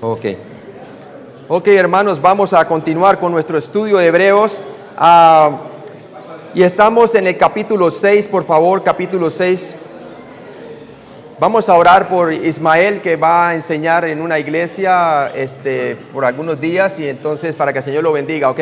Ok. Ok, hermanos, vamos a continuar con nuestro estudio de Hebreos. Y estamos en el capítulo 6, por favor, capítulo 6. Vamos a orar por Ismael, que va a enseñar en una iglesia por algunos días, y entonces para que el Señor lo bendiga, ¿ok?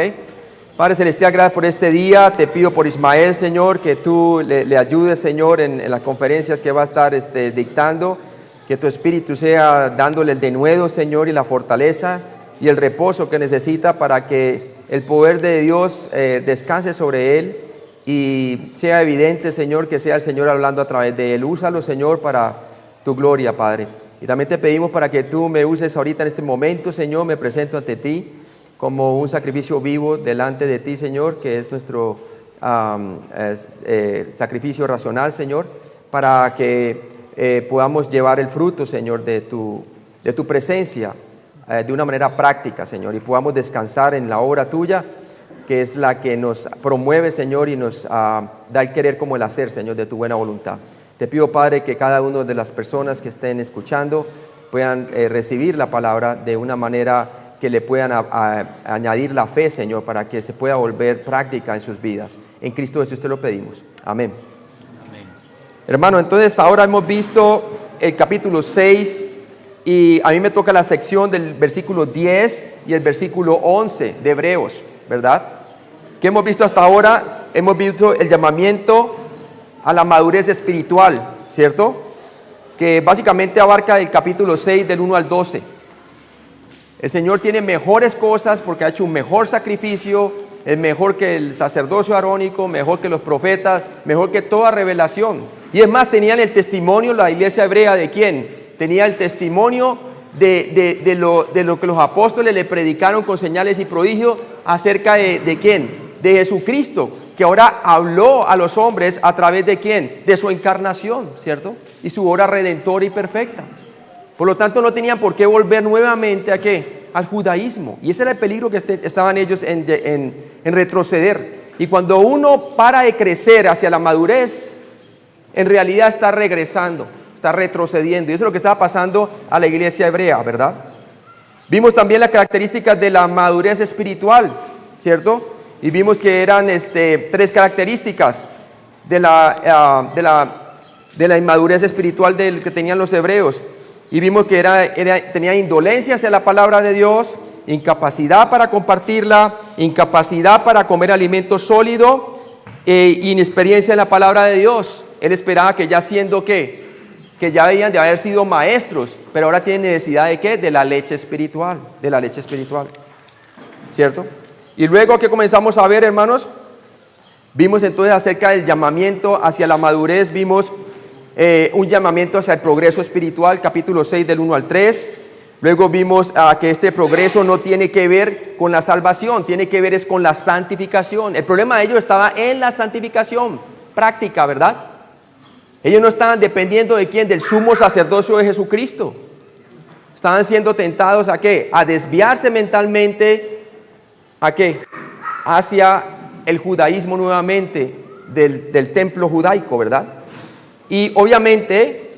Padre Celestial, gracias por este día. Te pido por Ismael, Señor, que tú le ayudes, Señor, en las conferencias que va a estar dictando. Que tu Espíritu sea dándole el denuedo, Señor, y la fortaleza y el reposo que necesita para que el poder de Dios descanse sobre él y sea evidente, Señor, que sea el Señor hablando a través de él. Úsalo, Señor, para tu gloria, Padre. Y también te pedimos para que tú me uses ahorita en este momento, Señor. Me presento ante ti como un sacrificio vivo delante de ti, Señor, que es nuestro sacrificio racional, Señor, para que podamos llevar el fruto, Señor, de tu presencia de una manera práctica, Señor, y podamos descansar en la obra tuya, que es la que nos promueve, Señor, y nos da el querer como el hacer, Señor, de tu buena voluntad. Te pido, Padre, que cada una de las personas que estén escuchando puedan recibir la palabra de una manera que le puedan añadir la fe, Señor, para que se pueda volver práctica en sus vidas. En Cristo Jesús te lo pedimos. Amén. Hermano, entonces ahora hemos visto el capítulo 6 y a mí me toca la sección del versículo 10 y el versículo 11 de Hebreos, ¿verdad? ¿Qué hemos visto hasta ahora? Hemos visto el llamamiento a la madurez espiritual, ¿cierto? Que básicamente abarca el capítulo 6 del 1 al 12. El Señor tiene mejores cosas porque ha hecho un mejor sacrificio, es mejor que el sacerdocio arónico, mejor que los profetas, mejor que toda revelación. Y es más, tenían el testimonio, la iglesia hebrea, ¿de quién? Tenía el testimonio de lo que los apóstoles le predicaron con señales y prodigios acerca de ¿quién? De Jesucristo, que ahora habló a los hombres a través de ¿quién? De su encarnación, ¿cierto? Y su obra redentora y perfecta. Por lo tanto, no tenían por qué volver nuevamente ¿a qué? Al judaísmo. Y ese era el peligro que estaban ellos en retroceder. Y cuando uno para de crecer hacia la madurez, en realidad está regresando, está retrocediendo. Y eso es lo que estaba pasando a la iglesia hebrea, ¿verdad? Vimos también las características de la madurez espiritual, ¿cierto? Y vimos que eran tres características de la inmadurez espiritual que tenían los hebreos. Y vimos que tenía indolencia hacia la palabra de Dios, incapacidad para compartirla, incapacidad para comer alimento sólido, inexperiencia en la palabra de Dios. Él esperaba que ya siendo ¿qué? Que ya habían de haber sido maestros, pero ahora tienen necesidad de ¿qué? De la leche espiritual, ¿cierto? Y luego que comenzamos a ver, hermanos, vimos entonces acerca del llamamiento hacia la madurez, vimos un llamamiento hacia el progreso espiritual, capítulo 6 del 1 al 3. Luego vimos que este progreso no tiene que ver con la salvación, tiene que ver es con la santificación. El problema de ellos estaba en la santificación práctica, ¿verdad? Ellos no estaban dependiendo de quién, del sumo sacerdocio de Jesucristo. Estaban siendo tentados ¿a qué? A desviarse mentalmente, ¿a qué? Hacia el judaísmo nuevamente, del templo judaico, ¿verdad? Y obviamente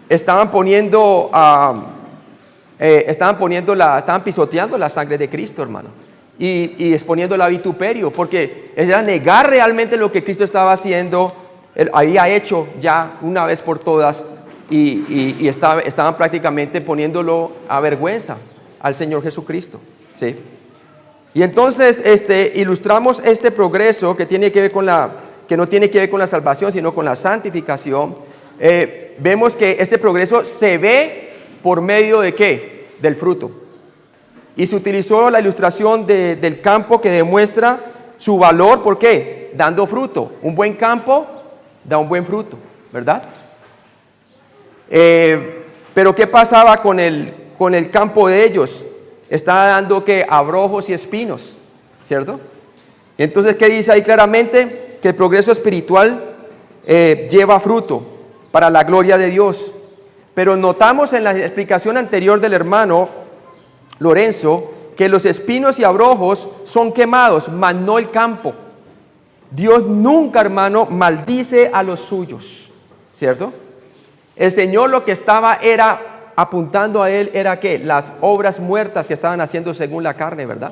estaban pisoteando la sangre de Cristo, hermano, y exponiéndola a vituperio, porque era negar realmente lo que Cristo estaba haciendo, él había hecho ya una vez por todas, y estaban prácticamente poniéndolo a vergüenza al Señor Jesucristo, ¿sí? Y entonces ilustramos este progreso que tiene que ver que no tiene que ver con la salvación, sino con la santificación. Vemos que este progreso se ve por medio de ¿qué? Del fruto. Y se utilizó la ilustración del campo que demuestra su valor, ¿por qué? Dando fruto. Un buen campo da un buen fruto, ¿verdad? Pero ¿qué pasaba con el campo de ellos? Estaba dando ¿qué? Abrojos y espinos, ¿cierto? Entonces, ¿qué dice ahí claramente? Que el progreso espiritual lleva fruto para la gloria de Dios. Pero notamos en la explicación anterior del hermano Lorenzo que los espinos y abrojos son quemados, mas no el campo. Dios nunca, hermano, maldice a los suyos, ¿cierto? El Señor lo que estaba era apuntando a él era que las obras muertas que estaban haciendo según la carne, ¿verdad?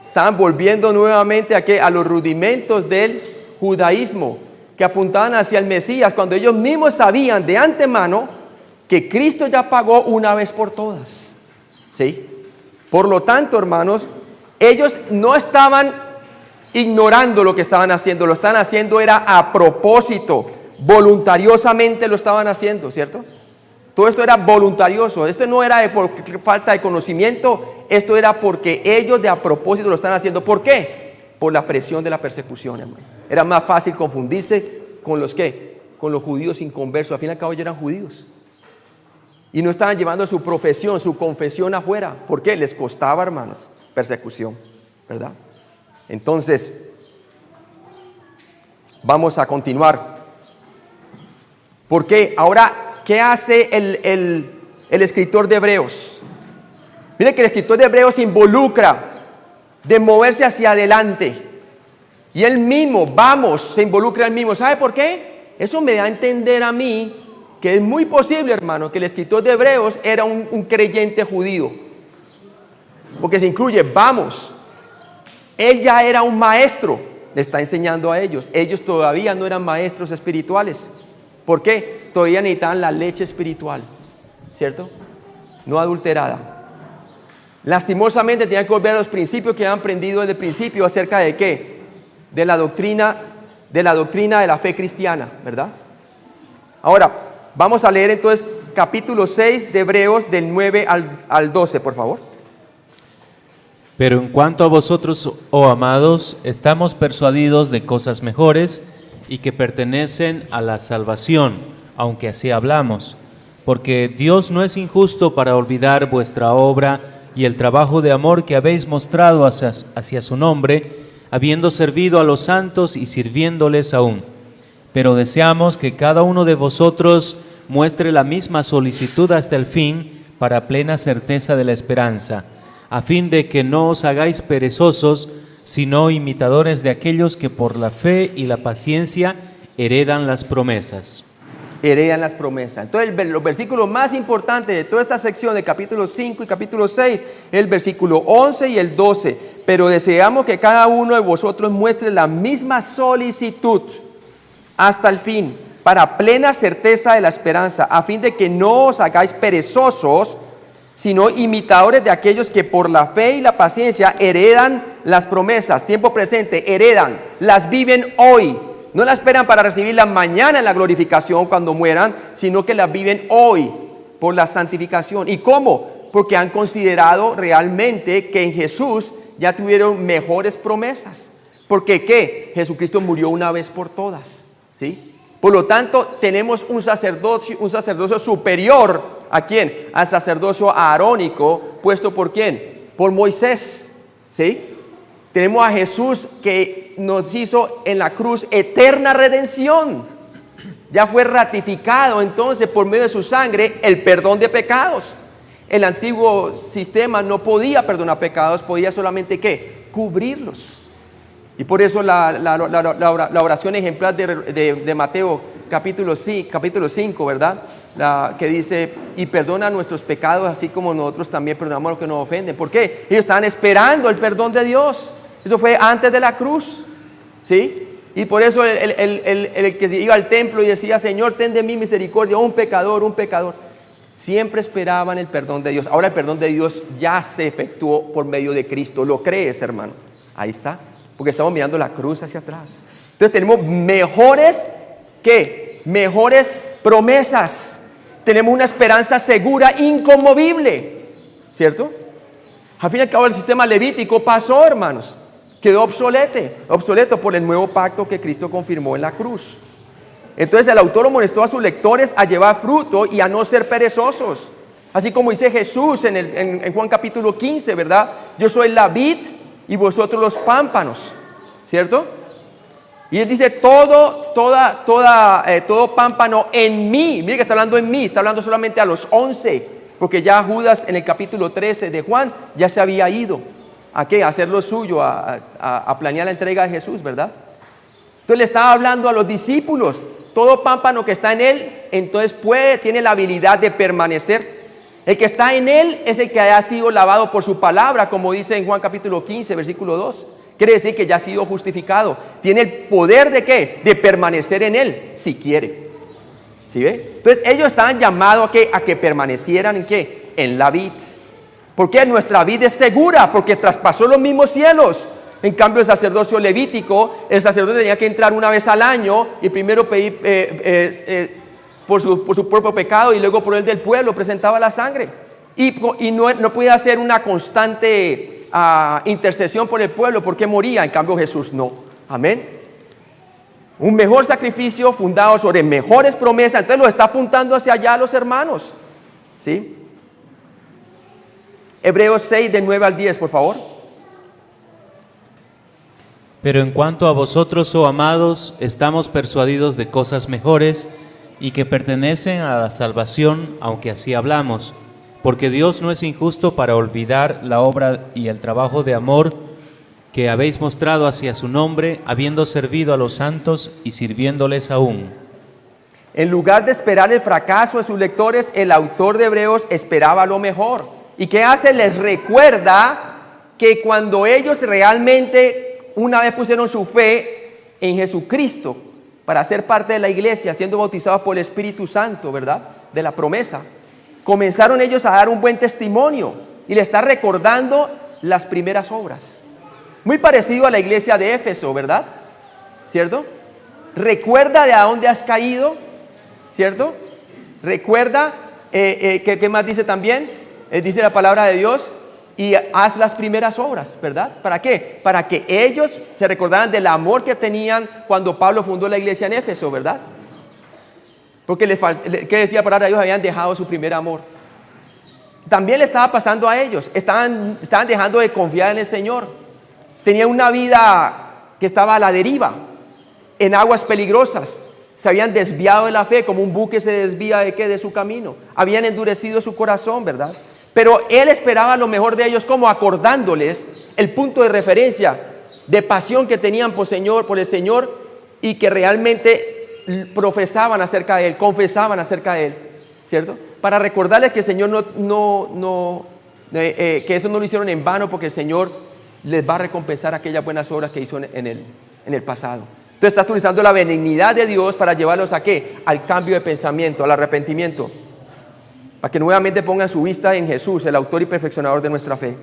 Estaban volviendo nuevamente a los rudimentos del judaísmo, que apuntaban hacia el Mesías, cuando ellos mismos sabían de antemano que Cristo ya pagó una vez por todas. ¿Sí? Por lo tanto, hermanos, ellos no estaban ignorando lo que estaban haciendo, lo estaban haciendo era a propósito, voluntariosamente lo estaban haciendo, ¿cierto? Todo esto era voluntarioso, esto no era por falta de conocimiento, esto era porque ellos de a propósito lo están haciendo. ¿Por qué? Por la presión de la persecución, hermano. Era más fácil confundirse con los ¿qué? Con los judíos inconversos. Al fin y al cabo ellos eran judíos. Y no estaban llevando su profesión, su confesión afuera. ¿Por qué? Les costaba, hermanos, persecución, ¿verdad? Entonces, vamos a continuar. Porque ahora, ¿qué hace el escritor de Hebreos? Mire que el escritor de Hebreos se involucra de moverse hacia adelante. Y él mismo, se involucra él mismo. ¿Sabe por qué? Eso me da a entender a mí que es muy posible, hermano, que el escritor de Hebreos era un creyente judío. Porque se incluye, él ya era un maestro, le está enseñando a ellos. Ellos todavía no eran maestros espirituales. ¿Por qué? Todavía necesitaban la leche espiritual, ¿cierto? No adulterada. Lastimosamente tenían que volver a los principios que habían aprendido desde el principio acerca de ¿qué? De la doctrina de la fe cristiana, ¿verdad? Ahora, vamos a leer entonces capítulo 6 de Hebreos del 9 al 12, por favor. Pero en cuanto a vosotros, oh amados, estamos persuadidos de cosas mejores y que pertenecen a la salvación, aunque así hablamos, porque Dios no es injusto para olvidar vuestra obra y el trabajo de amor que habéis mostrado hacia su nombre, habiendo servido a los santos y sirviéndoles aún. Pero deseamos que cada uno de vosotros muestre la misma solicitud hasta el fin, para plena certeza de la esperanza, a fin de que no os hagáis perezosos, sino imitadores de aquellos que por la fe y la paciencia heredan las promesas. Heredan las promesas. Entonces los versículos más importantes de toda esta sección de capítulo 5 y capítulo 6, el versículo 11 y el 12. Pero deseamos que cada uno de vosotros muestre la misma solicitud hasta el fin, para plena certeza de la esperanza, a fin de que no os hagáis perezosos, sino imitadores de aquellos que por la fe y la paciencia heredan las promesas. Tiempo presente, heredan, las viven hoy. No las esperan para recibirlas mañana en la glorificación cuando mueran, sino que las viven hoy por la santificación. ¿Y cómo? Porque han considerado realmente que en Jesús ya tuvieron mejores promesas. Porque ¿qué? Jesucristo murió una vez por todas, ¿sí? Por lo tanto, tenemos un sacerdocio superior. ¿A quién? Al sacerdocio arónico, puesto por ¿quién? Por Moisés, ¿sí? Tenemos a Jesús que nos hizo en la cruz eterna redención. Ya fue ratificado entonces por medio de su sangre el perdón de pecados. El antiguo sistema no podía perdonar pecados, podía solamente ¿qué? Cubrirlos. Y por eso la oración ejemplar de Mateo capítulo 5, ¿verdad? Que dice, y perdona nuestros pecados así como nosotros también perdonamos a los que nos ofenden. ¿Por qué? Ellos estaban esperando el perdón de Dios. Eso fue antes de la cruz, ¿sí? Y por eso el que iba al templo y decía, Señor, ten de mí misericordia, un pecador, siempre esperaban el perdón de Dios. Ahora el perdón de Dios ya se efectuó por medio de Cristo. ¿Lo crees, hermano? Ahí está, porque estamos mirando la cruz hacia atrás. Entonces tenemos mejores promesas. Tenemos una esperanza segura, inconmovible, ¿cierto? Al fin y al cabo el sistema levítico pasó, hermanos. Quedó obsoleto por el nuevo pacto que Cristo confirmó en la cruz. Entonces el autor amonestó a sus lectores a llevar fruto y a no ser perezosos. Así como dice Jesús en Juan capítulo 15, ¿verdad? Yo soy la vid y vosotros los pámpanos, ¿cierto? Y él dice todo pámpano en mí. Mire que está hablando en mí, está hablando solamente a los 11, porque ya Judas en el capítulo 13 de Juan ya se había ido. ¿A qué? A hacer lo suyo, a planear la entrega de Jesús, ¿verdad? Entonces le estaba hablando a los discípulos. Todo pámpano que está en él, entonces tiene la habilidad de permanecer. El que está en Él es el que haya sido lavado por su palabra, como dice en Juan capítulo 15, versículo 2. Quiere decir que ya ha sido justificado. Tiene el poder ¿de qué? De permanecer en Él, si quiere. ¿Sí ve? Entonces ellos estaban llamados a que permanecieran ¿en qué? En la vid. Porque nuestra vida es segura, porque traspasó los mismos cielos. En cambio el sacerdocio levítico, el sacerdote tenía que entrar una vez al año y primero pedir por su propio pecado y luego por el del pueblo presentaba la sangre. Y no podía hacer una constante intercesión por el pueblo porque moría. En cambio Jesús no. Amén. Un mejor sacrificio fundado sobre mejores promesas. Entonces lo está apuntando hacia allá los hermanos. ¿Sí? Hebreos 6 de 9 al 10, por favor. Pero en cuanto a vosotros, oh amados, estamos persuadidos de cosas mejores y que pertenecen a la salvación, aunque así hablamos, porque Dios no es injusto para olvidar la obra y el trabajo de amor que habéis mostrado hacia su nombre, habiendo servido a los santos y sirviéndoles aún. En lugar de esperar el fracaso de sus lectores, el autor de Hebreos esperaba lo mejor. ¿Y qué hace? Les recuerda que cuando ellos realmente una vez pusieron su fe en Jesucristo para ser parte de la iglesia, siendo bautizados por el Espíritu Santo, ¿verdad? De la promesa, comenzaron ellos a dar un buen testimonio y le está recordando las primeras obras. Muy parecido a la iglesia de Éfeso, ¿verdad? ¿Cierto? Recuerda de a dónde has caído, ¿cierto? Recuerda, ¿qué más dice también? Dice la palabra de Dios, y haz las primeras obras, ¿verdad? ¿Para qué? Para que ellos se recordaran del amor que tenían cuando Pablo fundó la iglesia en Éfeso, ¿verdad? Porque ¿qué decía la palabra? Ellos habían dejado su primer amor. También le estaba pasando a ellos, estaban dejando de confiar en el Señor. Tenían una vida que estaba a la deriva, en aguas peligrosas. Se habían desviado de la fe, como un buque se desvía de su camino. Habían endurecido su corazón, ¿verdad? Pero él esperaba lo mejor de ellos, como acordándoles el punto de referencia de pasión que tenían por el Señor y que realmente profesaban acerca de Él, confesaban acerca de Él, ¿cierto? Para recordarles que el Señor que eso no lo hicieron en vano, porque el Señor les va a recompensar aquellas buenas obras que hizo en el pasado. Entonces está utilizando la benignidad de Dios para llevarlos ¿a qué? Al cambio de pensamiento, al arrepentimiento. Para que nuevamente pongan su vista en Jesús, el autor y perfeccionador de nuestra fe.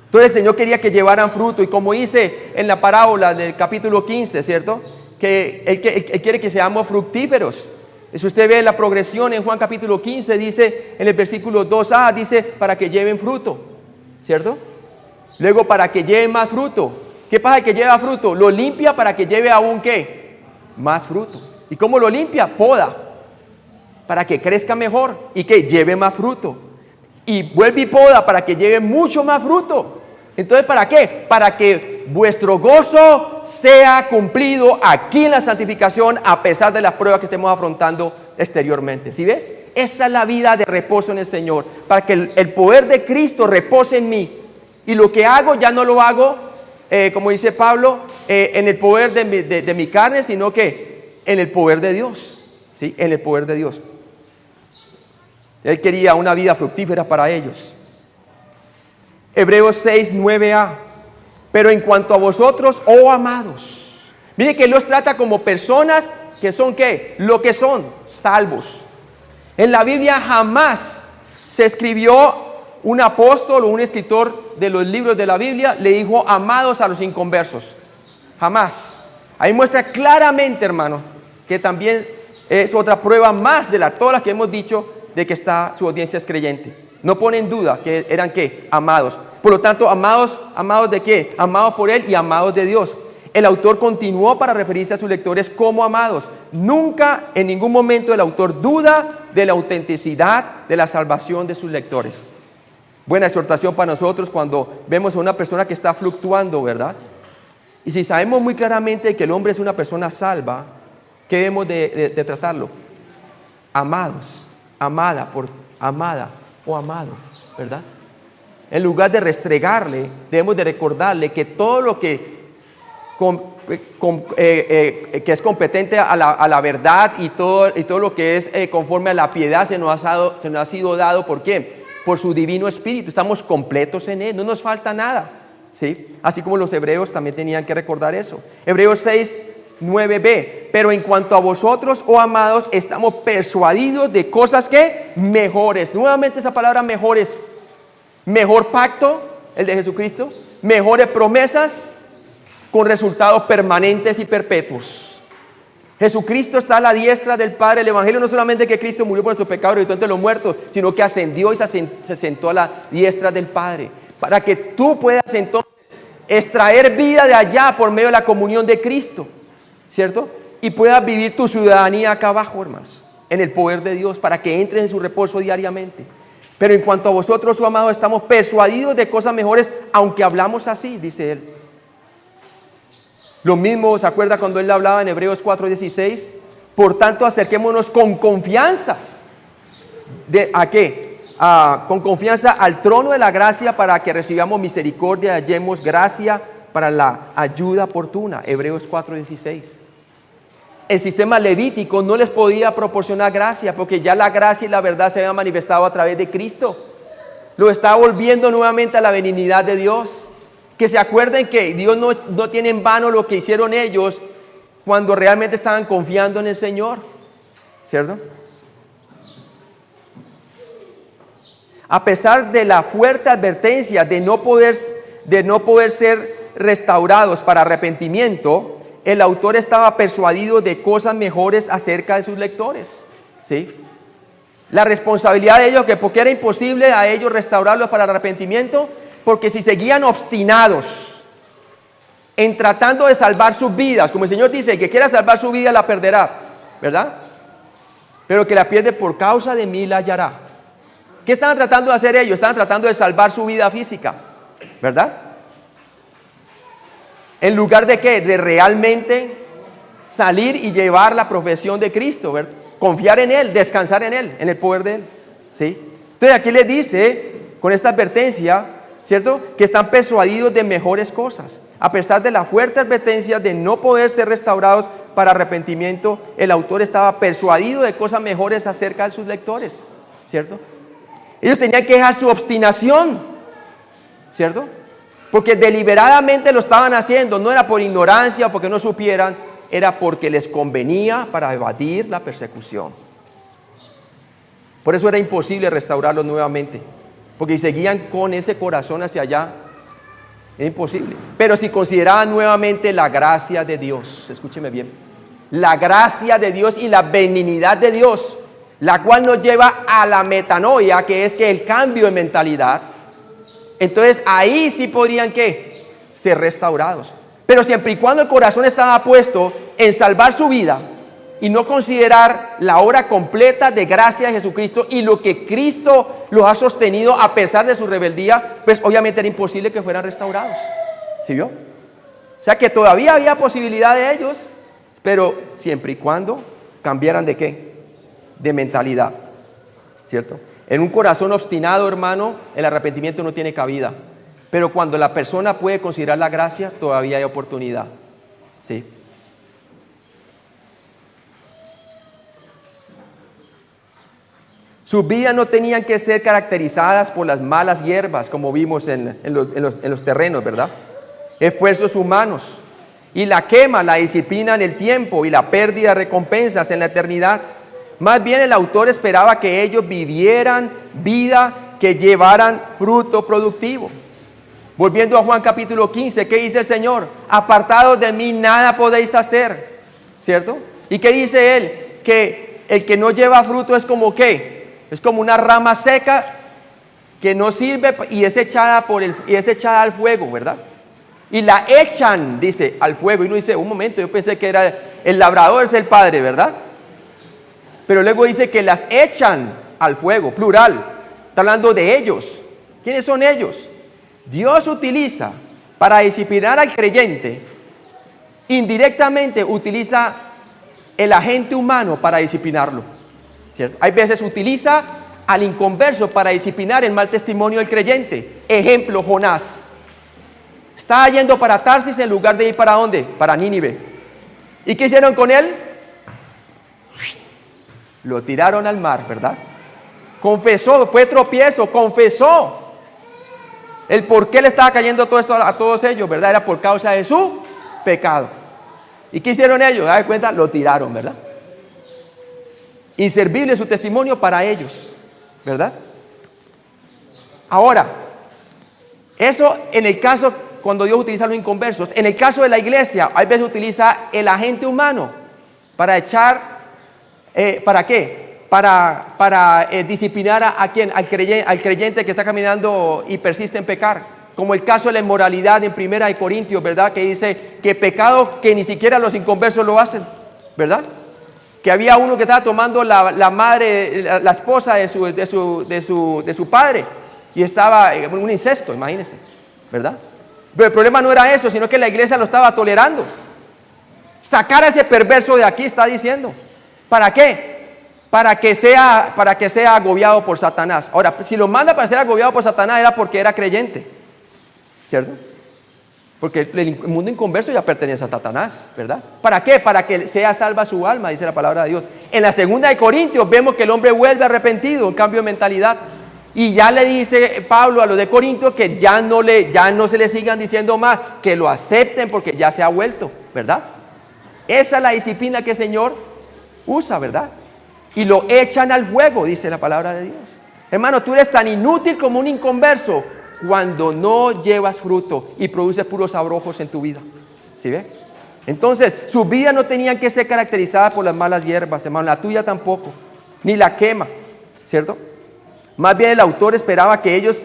Entonces el Señor quería que llevaran fruto, y como dice en la parábola del capítulo 15, ¿cierto? Que Él quiere que seamos fructíferos. Si usted ve la progresión en Juan capítulo 15, dice en el versículo 2a, dice para que lleven fruto, ¿cierto? Luego para que lleven más fruto. ¿Qué pasa que lleva fruto? Lo limpia para que lleve aún ¿qué? Más fruto. ¿Y cómo lo limpia? Poda. Para que crezca mejor y que lleve más fruto. Y vuelve y poda para que lleve mucho más fruto. Entonces, ¿para qué? Para que vuestro gozo sea cumplido aquí en la santificación, a pesar de las pruebas que estemos afrontando exteriormente. ¿Sí ve? Esa es la vida de reposo en el Señor, para que el poder de Cristo repose en mí. Y lo que hago ya no lo hago, como dice Pablo, en el poder de mi carne, sino que en el poder de Dios. ¿Sí? En el poder de Dios. Él quería una vida fructífera para ellos. Hebreos 6, 9a. Pero en cuanto a vosotros, oh amados, mire que Él los trata como personas que son ¿qué? Lo que son, salvos. En la Biblia jamás se escribió un apóstol o un escritor de los libros de la Biblia le dijo amados a los inconversos. Jamás. Ahí muestra claramente, hermano, que también es otra prueba más de todas las que hemos dicho, de que su audiencia es creyente. No pone en duda que eran ¿qué? Amados. Por lo tanto, amados ¿de qué? Amados por Él y amados de Dios. El autor continuó para referirse a sus lectores como amados. Nunca, en ningún momento, el autor duda de la autenticidad de la salvación de sus lectores. Buena exhortación para nosotros cuando vemos a una persona que está fluctuando, ¿verdad? Y si sabemos muy claramente que el hombre es una persona salva, ¿qué debemos de tratarlo? Amados, amada o amado, ¿verdad? En lugar de restregarle, debemos de recordarle que todo lo que es competente a la verdad y todo lo que es conforme a la piedad se nos ha sido dado, ¿por quién? Por su divino espíritu, estamos completos en Él, no nos falta nada, ¿sí? Así como los hebreos también tenían que recordar eso. Hebreos 6, 9b, pero en cuanto a vosotros, oh amados, estamos persuadidos de cosas que mejores. Nuevamente esa palabra mejores. Mejor pacto, el de Jesucristo, mejores promesas con resultados permanentes y perpetuos. Jesucristo está a la diestra del Padre. El Evangelio no solamente que Cristo murió por nuestros pecados y resucitó entre los muertos, sino que ascendió y se sentó a la diestra del Padre, para que tú puedas entonces extraer vida de allá por medio de la comunión de Cristo, ¿cierto? Y puedas vivir tu ciudadanía acá abajo, hermanos, en el poder de Dios, para que entres en su reposo diariamente. Pero en cuanto a vosotros, oh amados, estamos persuadidos de cosas mejores, aunque hablamos así, dice él. Lo mismo, ¿se acuerda cuando él hablaba en Hebreos 4:16? Por tanto, acerquémonos con confianza. ¿A qué? Con confianza al trono de la gracia para que recibamos misericordia y hallemos gracia para la ayuda oportuna. Hebreos 4:16. El sistema levítico no les podía proporcionar gracia porque ya la gracia y la verdad se habían manifestado a través de Cristo. Lo está volviendo nuevamente a la benignidad de Dios. Que se acuerden que Dios no tiene en vano lo que hicieron ellos cuando realmente estaban confiando en el Señor, ¿cierto? A pesar de la fuerte advertencia de no poder ser restaurados para arrepentimiento, el autor estaba persuadido de cosas mejores acerca de sus lectores, ¿sí? La responsabilidad de ellos, que porque era imposible a ellos restaurarlos para el arrepentimiento, porque si seguían obstinados en tratando de salvar sus vidas, como el Señor dice, el que quiera salvar su vida la perderá, ¿verdad? Pero que la pierde por causa de mí la hallará. ¿Qué estaban tratando de hacer ellos? Estaban tratando de salvar su vida física, ¿verdad? En lugar de ¿qué? De realmente salir y llevar la profesión de Cristo, ¿verdad? Confiar en Él, descansar en Él, en el poder de Él, ¿sí? Entonces aquí les dice, con esta advertencia, ¿cierto? Que están persuadidos de mejores cosas. A pesar de la fuerte advertencia de no poder ser restaurados para arrepentimiento, el autor estaba persuadido de cosas mejores acerca de sus lectores, ¿cierto? Ellos tenían que dejar su obstinación, ¿cierto? Porque deliberadamente lo estaban haciendo, no era por ignorancia o porque no supieran, era porque les convenía para evadir la persecución. Por eso era imposible restaurarlos nuevamente. Porque si seguían con ese corazón hacia allá, es imposible. Pero si consideraban nuevamente la gracia de Dios, escúcheme bien, la gracia de Dios y la benignidad de Dios, la cual nos lleva a la metanoia, que es que el cambio de mentalidad, entonces ahí sí podrían ¿qué? Ser restaurados. Pero siempre y cuando el corazón estaba puesto en salvar su vida y no considerar la obra completa de gracia de Jesucristo y lo que Cristo los ha sostenido a pesar de su rebeldía, pues obviamente era imposible que fueran restaurados. ¿Sí vio? O sea que todavía había posibilidad de ellos, pero siempre y cuando cambiaran de ¿qué? De mentalidad, ¿cierto? En un corazón obstinado, hermano, el arrepentimiento no tiene cabida. Pero cuando la persona puede considerar la gracia, todavía hay oportunidad, ¿sí? Sus vidas no tenían que ser caracterizadas por las malas hierbas, como vimos en los terrenos, ¿verdad? Esfuerzos humanos. Y la quema, la disciplina en el tiempo y la pérdida de recompensas en la eternidad. Más bien el autor esperaba que ellos vivieran vida que llevaran fruto productivo. Volviendo a Juan capítulo 15, ¿qué dice el Señor? Apartados de mí nada podéis hacer, ¿cierto? ¿Y qué dice Él? Que el que no lleva fruto es como ¿qué? Es como una rama seca que no sirve y es echada al fuego, ¿verdad? Y la echan, dice, al fuego. Y uno dice, un momento, yo pensé que era el labrador, es el padre, ¿verdad? Pero luego dice que las echan al fuego, plural. Está hablando de ellos. ¿Quiénes son ellos? Dios utiliza para disciplinar al creyente, indirectamente utiliza el agente humano para disciplinarlo, ¿cierto? Hay veces utiliza al inconverso para disciplinar el mal testimonio del creyente. Ejemplo, Jonás. Estaba yendo para Tarsis en lugar de ir ¿para dónde? Para Nínive. ¿Y qué hicieron con él? Lo tiraron al mar, ¿verdad? confesó, fue tropiezo, confesó el por qué le estaba cayendo todo esto a todos ellos, ¿verdad? Era por causa de su pecado. ¿Y qué hicieron ellos? ¿Da cuenta? Lo tiraron, ¿verdad? Inservible su testimonio para ellos, ¿verdad? Ahora, eso en el caso cuando Dios utiliza a los inconversos. En el caso de la iglesia, hay veces utiliza el agente humano para echar, ¿para qué? Para disciplinar a quién, al creyente que está caminando y persiste en pecar. Como el caso de la inmoralidad en 1 Corintios, ¿verdad? Que dice que pecado que ni siquiera los inconversos lo hacen, ¿verdad? Que había uno que estaba tomando la madre, la esposa de su padre, y estaba en un incesto, imagínense, ¿verdad? Pero el problema no era eso, sino que la iglesia lo estaba tolerando. Sacar a ese perverso de aquí, está diciendo. ¿Para qué? Para que sea agobiado por Satanás. Ahora, si lo manda para ser agobiado por Satanás era porque era creyente, ¿cierto? Porque el mundo inconverso ya pertenece a Satanás, ¿verdad? ¿Para qué? Para que sea salva su alma, dice la palabra de Dios. En la 2 Corintios vemos que el hombre vuelve arrepentido, un cambio de mentalidad. Y ya le dice Pablo a los de Corinto que ya no se le sigan diciendo más, que lo acepten porque ya se ha vuelto, ¿verdad? Esa es la disciplina que el Señor usa, ¿verdad? Y lo echan al fuego, dice la palabra de Dios. Hermano, tú eres tan inútil como un inconverso cuando no llevas fruto y produces puros abrojos en tu vida. ¿Sí ve? Entonces, su vida no tenía que ser caracterizada por las malas hierbas, hermano, la tuya tampoco, ni la quema, ¿cierto? Más bien el autor esperaba que ellos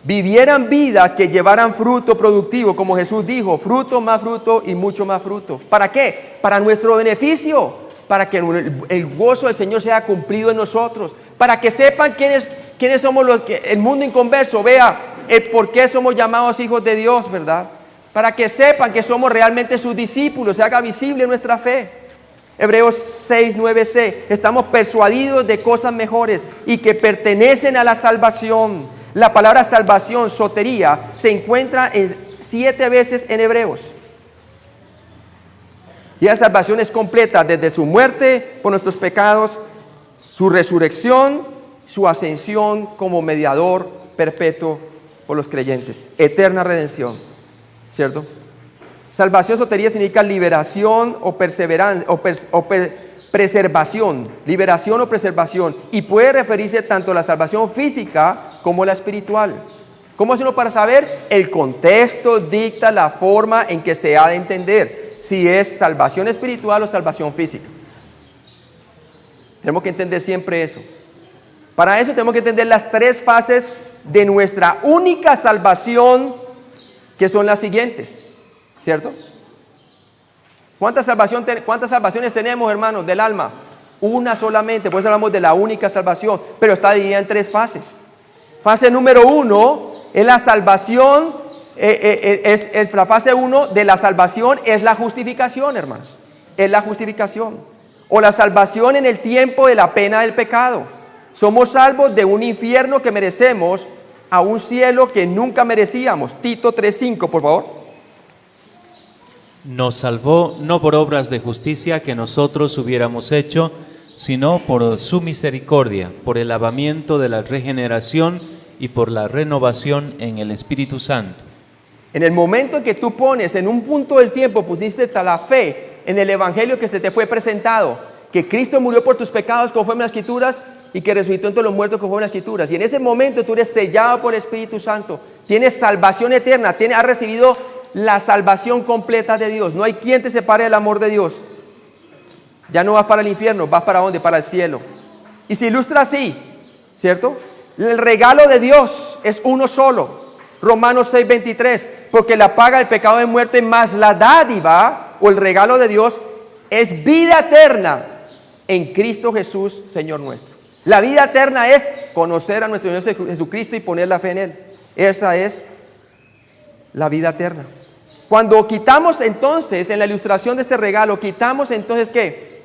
vivieran vida que llevaran fruto productivo, como Jesús dijo, fruto y mucho más fruto. ¿Para qué? Para nuestro beneficio, para que el gozo del Señor sea cumplido en nosotros, para que sepan quiénes somos los que el mundo inconverso vea el por qué somos llamados hijos de Dios, ¿verdad? Para que sepan que somos realmente sus discípulos, se haga visible nuestra fe. Hebreos 6, 9c, estamos persuadidos de cosas mejores y que pertenecen a la salvación. La palabra salvación, sotería, se encuentra 7 veces en Hebreos. Y la salvación es completa desde su muerte por nuestros pecados, su resurrección, su ascensión como mediador perpetuo por los creyentes. Eterna redención, ¿cierto? Salvación, sotería significa liberación o perseverancia preservación, liberación o preservación, y puede referirse tanto a la salvación física como la espiritual. ¿Cómo es uno para saber? El contexto dicta la forma en que se ha de entender si es salvación espiritual o salvación física. Tenemos que entender siempre eso. Para eso tenemos que entender las 3 fases de nuestra única salvación, que son las siguientes, ¿cierto? ¿Cuántas salvaciones tenemos, hermanos, del alma? Una solamente, por eso hablamos de la única salvación, pero está dividida en 3 fases. Fase número 1 es la salvación, la fase 1 de la salvación es la justificación, hermanos. Es la justificación, o la salvación en el tiempo de la pena del pecado. Somos salvos de un infierno que merecemos a un cielo que nunca merecíamos. Tito 3:5, por favor. Nos salvó no por obras de justicia que nosotros hubiéramos hecho, sino por su misericordia, por el lavamiento de la regeneración y por la renovación en el Espíritu Santo. En el momento en que tú pones, en un punto del tiempo, pusiste la fe en el Evangelio que se te fue presentado, que Cristo murió por tus pecados conforme a las Escrituras y que resucitó entre los muertos conforme a las Escrituras. Y en ese momento tú eres sellado por el Espíritu Santo, tienes salvación eterna, has recibido la salvación completa de Dios. No hay quien te separe del amor de Dios. Ya no vas para el infierno, vas para ¿dónde? Para el cielo. Y se ilustra así, ¿cierto? El regalo de Dios es uno solo. Romanos 6:23, porque la paga del pecado es muerte, más la dádiva o el regalo de Dios es vida eterna en Cristo Jesús, Señor nuestro. La vida eterna es conocer a nuestro Señor Jesucristo y poner la fe en Él. Esa es la vida eterna. Cuando quitamos entonces, en la ilustración de este regalo, quitamos entonces ¿qué?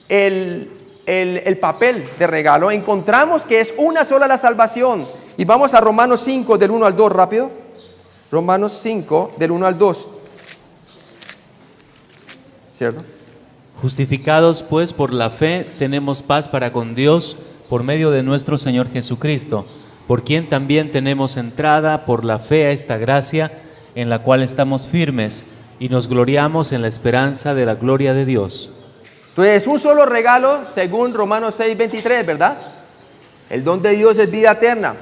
El papel de regalo, encontramos que es una sola la salvación. Y vamos a Romanos 5 del 1 al 2 rápido. Romanos 5 del 1 al 2. ¿Cierto? Justificados pues por la fe tenemos paz para con Dios por medio de nuestro Señor Jesucristo, por quien también tenemos entrada por la fe a esta gracia, en la cual estamos firmes y nos gloriamos en la esperanza de la gloria de Dios. Entonces, un solo regalo, según Romanos 6:23, ¿verdad? El don de Dios es vida eterna.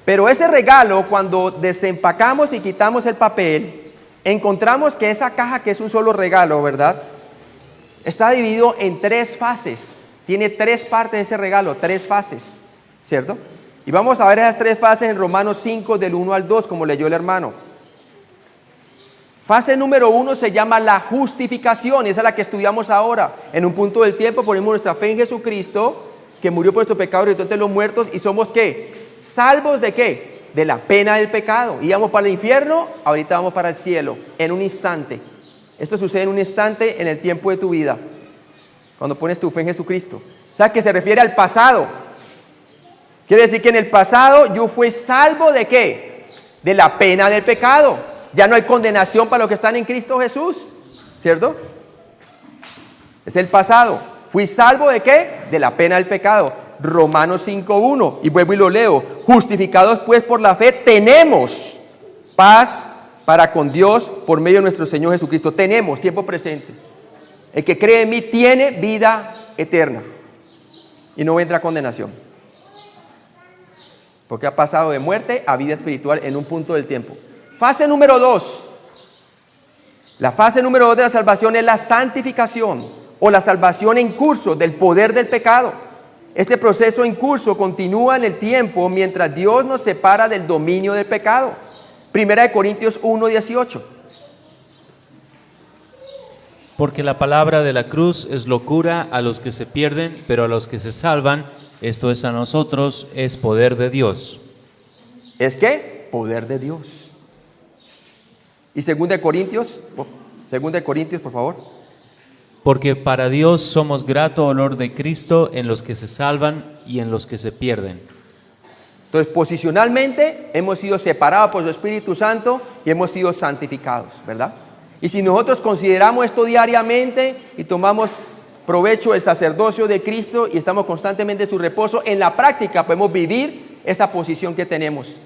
Pero ese regalo, cuando desempacamos y quitamos el papel, encontramos que esa caja, que es un solo regalo, ¿verdad?, está dividido en 3 fases. Tiene 3 partes ese regalo, 3 fases, ¿cierto? Y vamos a ver esas 3 fases en Romanos 5, del 1 al 2, como leyó el hermano. Fase número 1 se llama la justificación, y esa es la que estudiamos ahora. En un punto del tiempo ponemos nuestra fe en Jesucristo, que murió por nuestros pecados y resucitó entre los muertos, y somos ¿qué? ¿Salvos de qué? De la pena del pecado. Íbamos para el infierno, ahorita vamos para el cielo, en un instante. Esto sucede en un instante en el tiempo de tu vida, cuando pones tu fe en Jesucristo. O sea, que se refiere al pasado. Quiere decir que en el pasado yo fui salvo ¿de qué? De la pena del pecado. Ya no hay condenación para los que están en Cristo Jesús, ¿cierto? Es el pasado. Fui salvo ¿de qué? De la pena del pecado. Romanos 5:1, y vuelvo y lo leo. Justificados pues por la fe, tenemos paz para con Dios por medio de nuestro Señor Jesucristo. Tenemos, tiempo presente. El que cree en mí tiene vida eterna y no entra a condenación, porque ha pasado de muerte a vida espiritual en un punto del tiempo. Fase número 2. La fase número 2 de la salvación es la santificación, o la salvación en curso del poder del pecado. Este proceso en curso continúa en el tiempo mientras Dios nos separa del dominio del pecado. 1 Corintios 1:18. Porque la palabra de la cruz es locura a los que se pierden, pero a los que se salvan, esto es a nosotros, es poder de Dios. ¿Es qué? Poder de Dios. Y 2 Corintios, por favor. Porque para Dios somos grato olor de Cristo en los que se salvan y en los que se pierden. Entonces, posicionalmente hemos sido separados por su Espíritu Santo y hemos sido santificados, ¿verdad? Y si nosotros consideramos esto diariamente y tomamos provecho del sacerdocio de Cristo y estamos constantemente en su reposo, en la práctica podemos vivir esa posición que tenemos.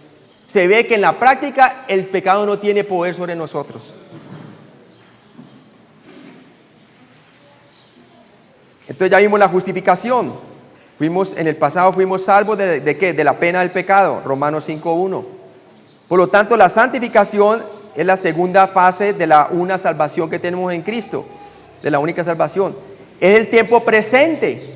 Se ve que en la práctica el pecado no tiene poder sobre nosotros. Entonces ya vimos la justificación. En el pasado fuimos salvos ¿de qué? De la pena del pecado, Romanos 5:1. Por lo tanto, la santificación es la segunda fase de la una salvación que tenemos en Cristo, de la única salvación. Es el tiempo presente.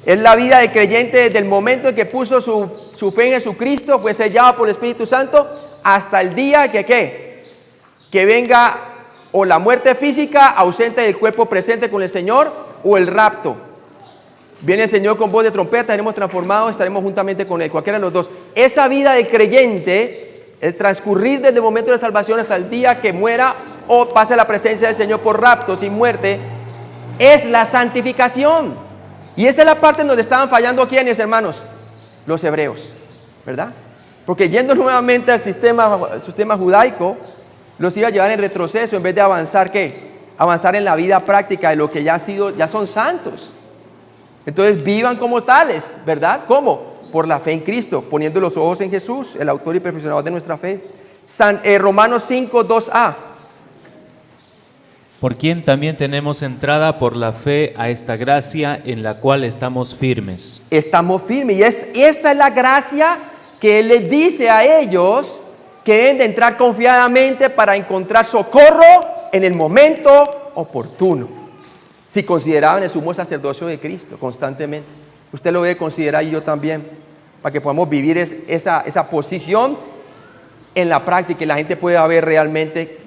Es la vida del creyente desde el momento en que puso su fe en Jesucristo, fue sellado por el Espíritu Santo, hasta el día que ¿qué? Que venga o la muerte física, ausente del cuerpo presente con el Señor, o el rapto. Viene el Señor con voz de trompeta, seremos transformados, estaremos juntamente con Él, cualquiera de los dos. Esa vida del creyente, el transcurrir desde el momento de la salvación hasta el día que muera o pase a la presencia del Señor por rapto, sin muerte, es la santificación. Y esa es la parte en donde estaban fallando ¿quiénes, hermanos? Los hebreos, ¿verdad? Porque yendo nuevamente al sistema judaico, los iba a llevar en retroceso en vez de avanzar ¿qué? Avanzar en la vida práctica de lo que ya son santos. Entonces vivan como tales, ¿verdad? ¿Cómo? Por la fe en Cristo, poniendo los ojos en Jesús, el autor y perfeccionador de nuestra fe. Romanos 5:2a. Por quien también tenemos entrada por la fe a esta gracia en la cual estamos firmes. Estamos firmes, y esa es la gracia que Él les dice a ellos que deben de entrar confiadamente para encontrar socorro en el momento oportuno. Si consideraban el sumo sacerdocio de Cristo constantemente, usted lo debe considerar y yo también, para que podamos vivir esa posición en la práctica y la gente pueda ver realmente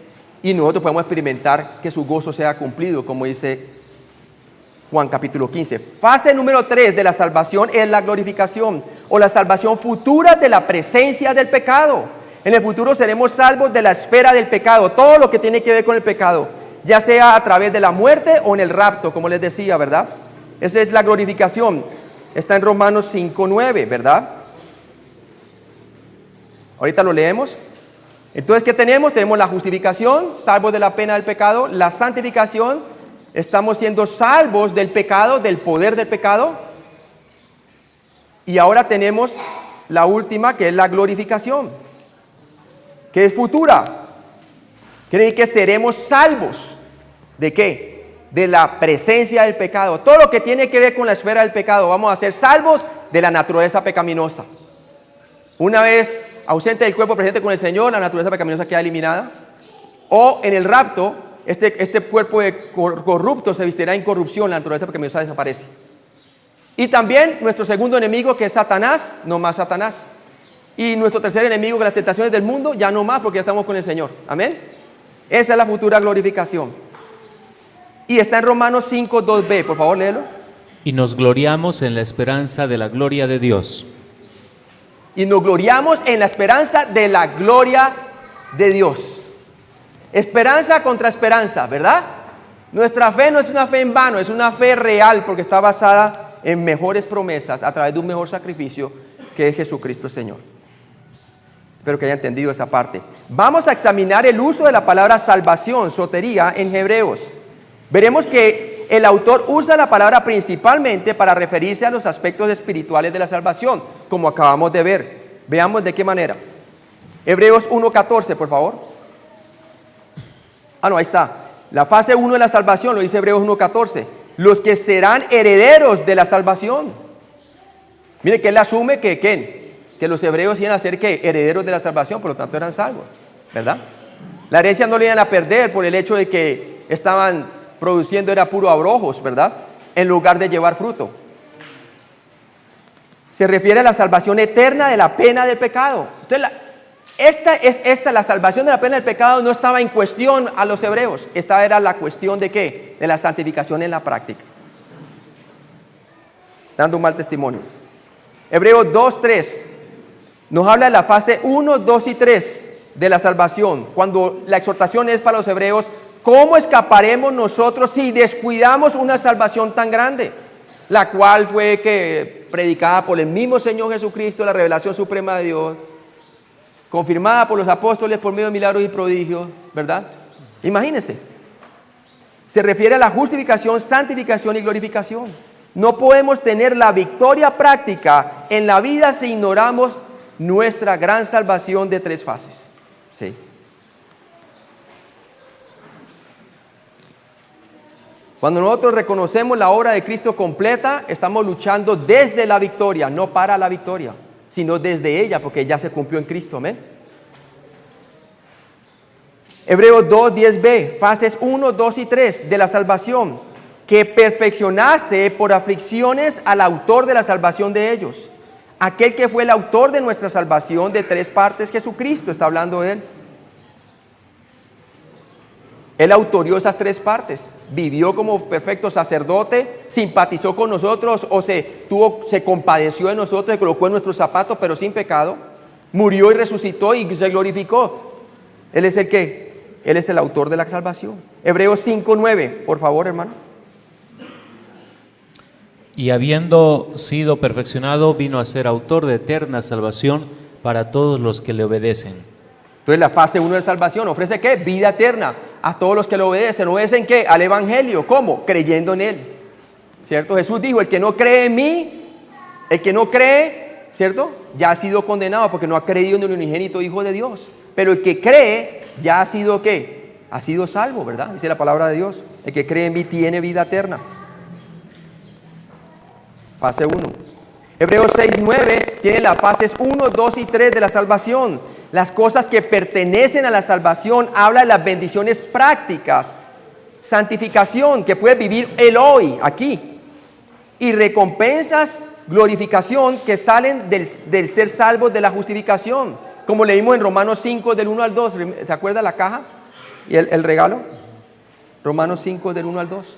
y nosotros podemos experimentar que su gozo sea cumplido, como dice Juan capítulo 15. Fase número 3 de la salvación es la glorificación, o la salvación futura de la presencia del pecado. En el futuro seremos salvos de la esfera del pecado, todo lo que tiene que ver con el pecado, ya sea a través de la muerte o en el rapto, como les decía, ¿verdad? Esa es la glorificación. Está en Romanos 5:9, ¿verdad? Ahorita lo leemos. Entonces, ¿qué tenemos? Tenemos la justificación, salvos de la pena del pecado, la santificación, estamos siendo salvos del pecado, del poder del pecado. Y ahora tenemos la última, que es la glorificación, que es futura. Quiere decir que seremos salvos. ¿De qué? De la presencia del pecado. Todo lo que tiene que ver con la esfera del pecado, vamos a ser salvos de la naturaleza pecaminosa. Una vez ausente del cuerpo, presente con el Señor, la naturaleza pecaminosa queda eliminada. O en el rapto, este cuerpo corrupto se vestirá en corrupción, la naturaleza pecaminosa desaparece. Y también nuestro segundo enemigo, que es Satanás, no más Satanás. Y nuestro tercer enemigo, que las tentaciones del mundo, ya no más, porque ya estamos con el Señor. Amén. Esa es la futura glorificación. Y está en Romanos 5, 2b, por favor, léelo. Y nos gloriamos en la esperanza de la gloria de Dios. Y nos gloriamos en la esperanza de la gloria de Dios. Esperanza contra esperanza, ¿verdad? Nuestra fe no es una fe en vano, es una fe real, porque está basada en mejores promesas a través de un mejor sacrificio, que es Jesucristo Señor. Espero que haya entendido esa parte. Vamos a examinar el uso de la palabra salvación, sotería, en Hebreos. Veremos que el autor usa la palabra principalmente para referirse a los aspectos espirituales de la salvación, como acabamos de ver. Veamos de qué manera. Hebreos 1:14, por favor. No, ahí está. La fase 1 de la salvación, lo dice Hebreos 1:14. Los que serán herederos de la salvación. Mire que él asume que los hebreos iban a ser herederos de la salvación, por lo tanto eran salvos, ¿verdad? La herencia no le iban a perder por el hecho de que estaban produciendo, era puro abrojos, ¿verdad? En lugar de llevar fruto. Se refiere a la salvación eterna de la pena del pecado. Entonces, la salvación de la pena del pecado no estaba en cuestión a los hebreos. Esta era la cuestión de ¿qué? De la santificación en la práctica. Dando un mal testimonio. Hebreos 2:3 nos habla de la fase 1, 2 y 3 de la salvación. Cuando la exhortación es para los hebreos, ¿cómo escaparemos nosotros si descuidamos una salvación tan grande? La cual fue predicada por el mismo Señor Jesucristo, la revelación suprema de Dios, confirmada por los apóstoles por medio de milagros y prodigios, ¿verdad? Imagínense. Se refiere a la justificación, santificación y glorificación. No podemos tener la victoria práctica en la vida si ignoramos nuestra gran salvación de 3 fases. Sí. Cuando nosotros reconocemos la obra de Cristo completa, estamos luchando desde la victoria, no para la victoria, sino desde ella, porque ya se cumplió en Cristo. Amén. Hebreos 2:10b, fases 1, 2 y 3 de la salvación, que perfeccionase por aflicciones al autor de la salvación de ellos. Aquel que fue el autor de nuestra salvación de 3 partes, Jesucristo, está hablando de él. Él autorió esas 3 partes, vivió como perfecto sacerdote, simpatizó con nosotros o se compadeció de nosotros, se colocó en nuestros zapatos, pero sin pecado, murió y resucitó y se glorificó. Él es el que, Él es el autor de la salvación. Hebreos 5:9, por favor, hermano. Y habiendo sido perfeccionado, vino a ser autor de eterna salvación para todos los que le obedecen. Entonces la fase 1 de salvación ofrece ¿qué? Vida eterna a todos los que le obedecen. ¿Obedecen qué? Al evangelio. ¿Cómo? Creyendo en él. ¿Cierto? Jesús dijo, el que no cree en mí, el que no cree, ¿cierto? Ya ha sido condenado porque no ha creído en el unigénito Hijo de Dios. Pero el que cree ya ha sido ¿qué? Ha sido salvo, ¿verdad? Dice la palabra de Dios. El que cree en mí tiene vida eterna. Fase 1. Hebreos 6:9 tiene las fases 1, 2 y 3 de la salvación. Las cosas que pertenecen a la salvación habla de las bendiciones prácticas, santificación que puede vivir el hoy, aquí, y recompensas, glorificación que salen del ser salvos de la justificación, como leímos en Romanos 5 del 1 al 2. ¿Se acuerda la caja y el regalo? Romanos 5 del 1 al 2.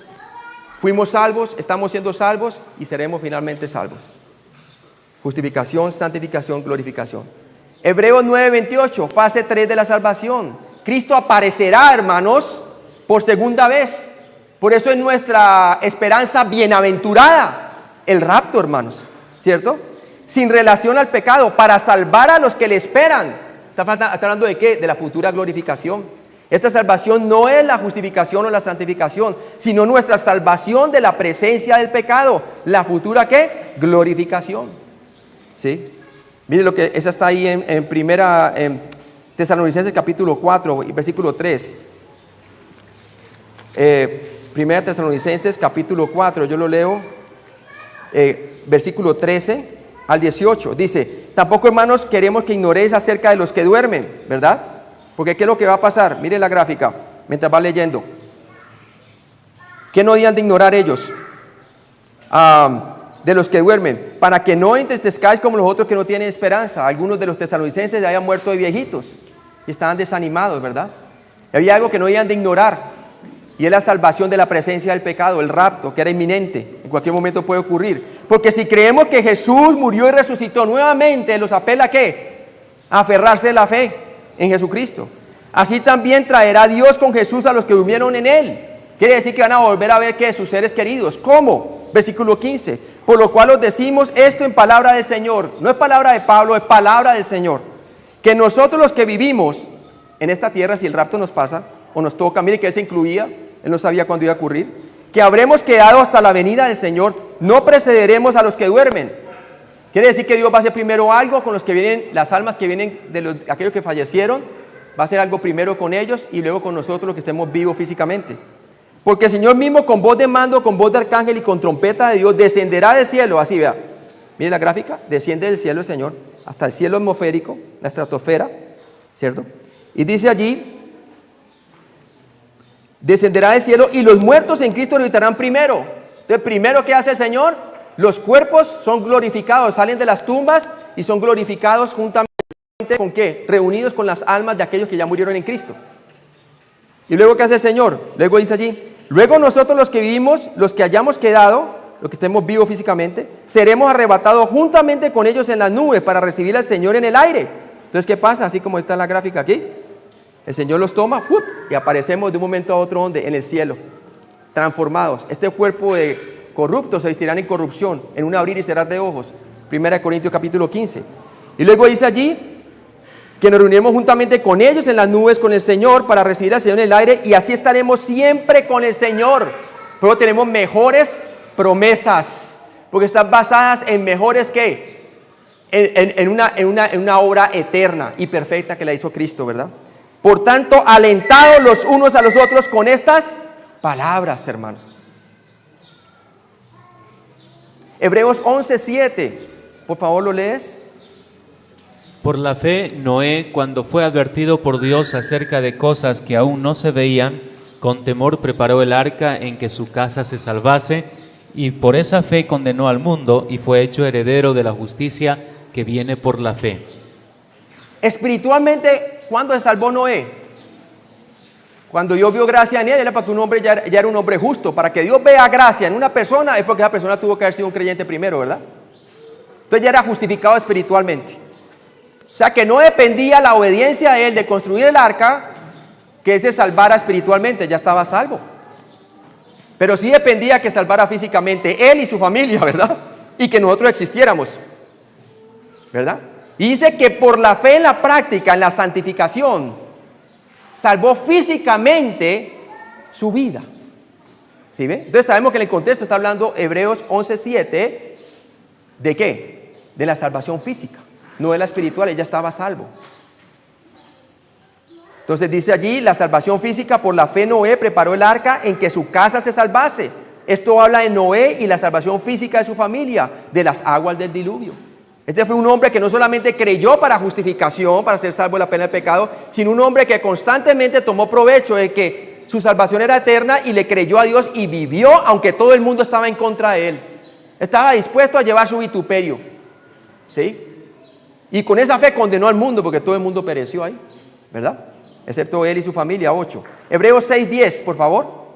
Fuimos salvos, estamos siendo salvos y seremos finalmente salvos. Justificación, santificación, glorificación. Hebreos 9:28, fase 3 de la salvación. Cristo aparecerá, hermanos, por segunda vez. Por eso es nuestra esperanza bienaventurada, el rapto, hermanos, ¿cierto? Sin relación al pecado, para salvar a los que le esperan. ¿Está hablando de qué? De la futura glorificación. Esta salvación no es la justificación o la santificación, sino nuestra salvación de la presencia del pecado. La futura ¿qué? Glorificación. ¿sí? Mire lo que, esa está ahí en Tesalonicenses capítulo 4, versículo 3. Primera Tesalonicenses capítulo 4, yo lo leo, versículo 13 al 18. Dice, tampoco, hermanos, queremos que ignoréis acerca de los que duermen, ¿verdad? Porque ¿qué es lo que va a pasar? Mire la gráfica, mientras va leyendo. ¿Qué no habían de ignorar ellos? De los que duermen, para que no entristezcáis como los otros que no tienen esperanza. Algunos de los tesalonicenses ya habían muerto de viejitos y estaban desanimados, ¿verdad? Y había algo que no habían de ignorar, y es la salvación de la presencia del pecado, el rapto, que era inminente, en cualquier momento puede ocurrir. Porque si creemos que Jesús murió y resucitó nuevamente, los apela ¿a qué? A aferrarse a la fe en Jesucristo. Así también traerá Dios con Jesús a los que durmieron en Él. Quiere decir que van a volver a ver que sus seres queridos. ¿Cómo? Versículo 15. Por lo cual os decimos esto en palabra del Señor. No es palabra de Pablo, es palabra del Señor. Que nosotros los que vivimos en esta tierra, si el rapto nos pasa o nos toca, mire que Él se incluía, Él no sabía cuándo iba a ocurrir, que habremos quedado hasta la venida del Señor, no precederemos a los que duermen. Quiere decir que Dios va a hacer primero algo con los que vienen, las almas que vienen de aquellos que fallecieron, va a hacer algo primero con ellos y luego con nosotros los que estemos vivos físicamente. Porque el Señor mismo con voz de mando, con voz de arcángel y con trompeta de Dios descenderá del cielo, así vea, mire la gráfica, desciende del cielo el Señor hasta el cielo atmosférico, la estratosfera, ¿cierto? Y dice allí, descenderá del cielo y los muertos en Cristo resucitarán primero. Entonces, primero, ¿qué hace el Señor? Los cuerpos son glorificados, salen de las tumbas y son glorificados juntamente ¿con qué? Reunidos con las almas de aquellos que ya murieron en Cristo. Y luego, ¿qué hace el Señor? Luego dice allí, luego nosotros los que vivimos, los que hayamos quedado, los que estemos vivos físicamente, seremos arrebatados juntamente con ellos en las nubes para recibir al Señor en el aire. Entonces, ¿qué pasa? Así como está en la gráfica aquí. El Señor los toma y aparecemos de un momento a otro ¿dónde? En el cielo, transformados. Este cuerpo de corruptos se vestirán en corrupción, en un abrir y cerrar de ojos. 1 Corintios capítulo 15. Y luego dice allí que nos reuniremos juntamente con ellos en las nubes con el Señor para recibir al Señor en el aire, y así estaremos siempre con el Señor. Pero tenemos mejores promesas, porque están basadas en mejores ¿qué? En una obra eterna y perfecta que la hizo Cristo, ¿verdad? Por tanto, alentados los unos a los otros con estas palabras, hermanos. Hebreos 11:7, por favor, ¿lo lees? Por la fe, Noé, cuando fue advertido por Dios acerca de cosas que aún no se veían, con temor preparó el arca en que su casa se salvase, y por esa fe condenó al mundo y fue hecho heredero de la justicia que viene por la fe. Espiritualmente, ¿cuándo se salvó Noé? Cuando Dios vio gracia en él, era para que un hombre ya era un hombre justo. Para que Dios vea gracia en una persona, es porque esa persona tuvo que haber sido un creyente primero, ¿verdad? Entonces ya era justificado espiritualmente. O sea que no dependía la obediencia de él de construir el arca, que él se salvara espiritualmente, ya estaba salvo. Pero sí dependía que salvara físicamente él y su familia, ¿verdad? Y que nosotros existiéramos, ¿verdad? Y dice que por la fe en la práctica, en la santificación, salvó físicamente su vida. ¿Sí ve? Entonces sabemos que en el contexto está hablando Hebreos 11:7, ¿de qué? De la salvación física, no de la espiritual, ella estaba salvo. Entonces dice allí, la salvación física, por la fe Noé preparó el arca en que su casa se salvase. Esto habla de Noé y la salvación física de su familia, de las aguas del diluvio. Este fue un hombre que no solamente creyó para justificación, para ser salvo de la pena del pecado, sino un hombre que constantemente tomó provecho de que su salvación era eterna y le creyó a Dios y vivió aunque todo el mundo estaba en contra de él. Estaba dispuesto a llevar su vituperio, ¿sí? Y con esa fe condenó al mundo porque todo el mundo pereció ahí, ¿verdad? Excepto él y su familia. 8. Hebreos 6:10, por favor.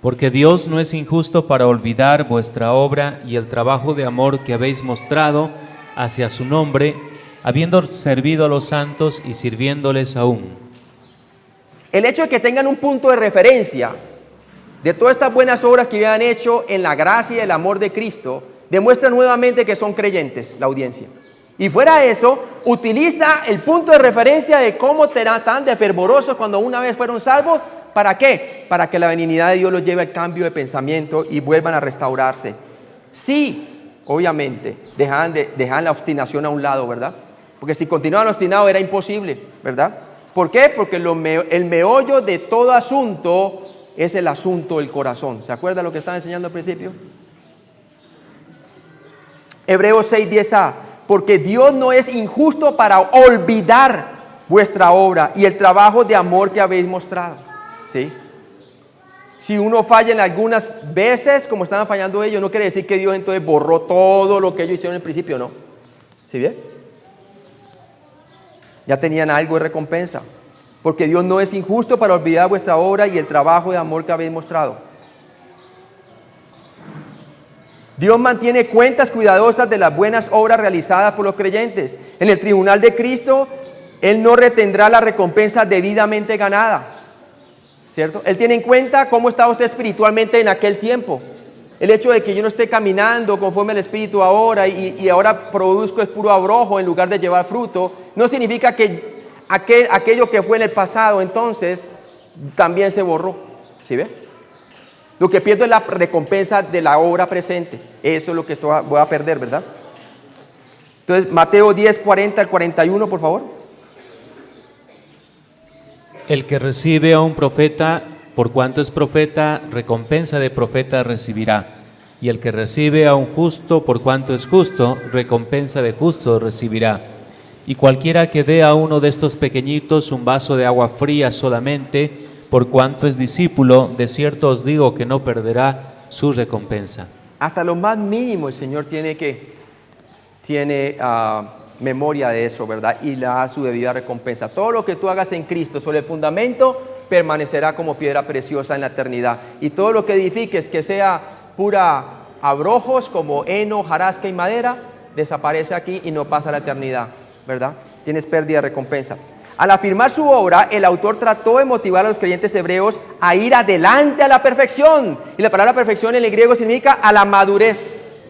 Porque Dios no es injusto para olvidar vuestra obra y el trabajo de amor que habéis mostrado hacia su nombre, habiendo servido a los santos y sirviéndoles aún. El hecho de que tengan un punto de referencia de todas estas buenas obras que habían hecho en la gracia y el amor de Cristo, demuestra nuevamente que son creyentes, la audiencia. Y fuera de eso, utiliza el punto de referencia de cómo tan de fervorosos cuando una vez fueron salvos. ¿Para qué? Para que la benignidad de Dios los lleve al cambio de pensamiento y vuelvan a restaurarse. Sí, obviamente, dejaban la obstinación a un lado, ¿verdad? Porque si continuaban obstinados era imposible, ¿verdad? ¿Por qué? Porque el meollo de todo asunto es el asunto del corazón. ¿Se acuerdan lo que estaba enseñando al principio? Hebreos 6:10a. Porque Dios no es injusto para olvidar vuestra obra y el trabajo de amor que habéis mostrado. ¿Sí? Si uno falla en algunas veces, como estaban fallando ellos, no quiere decir que Dios entonces borró todo lo que ellos hicieron en el principio, ¿no? ¿Sí bien? Ya tenían algo de recompensa. Porque Dios no es injusto para olvidar vuestra obra y el trabajo de amor que habéis mostrado. Dios mantiene cuentas cuidadosas de las buenas obras realizadas por los creyentes. En el tribunal de Cristo, Él no retendrá la recompensa debidamente ganada. ¿Cierto? Él tiene en cuenta cómo estaba usted espiritualmente en aquel tiempo. El hecho de que yo no esté caminando conforme al Espíritu ahora y ahora produzco es puro abrojo en lugar de llevar fruto, no significa que aquello que fue en el pasado entonces también se borró. ¿Sí ve? Lo que pierdo es la recompensa de la obra presente. Eso es lo que voy a perder, ¿verdad? Entonces, Mateo 10, 40 al 41, por favor. El que recibe a un profeta, por cuanto es profeta, recompensa de profeta recibirá. Y el que recibe a un justo, por cuanto es justo, recompensa de justo recibirá. Y cualquiera que dé a uno de estos pequeñitos un vaso de agua fría solamente, por cuanto es discípulo, de cierto os digo que no perderá su recompensa. Hasta lo más mínimo el Señor tiene memoria de eso, ¿verdad? Y le da su debida recompensa. Todo lo que tú hagas en Cristo sobre el fundamento permanecerá como piedra preciosa en la eternidad. Y todo lo que edifiques que sea pura abrojos como heno, hojarasca y madera, desaparece aquí y no pasa a la eternidad, ¿verdad? Tienes pérdida de recompensa. Al afirmar su obra, el autor trató de motivar a los creyentes hebreos a ir adelante a la perfección. Y la palabra perfección en el griego significa a la madurez.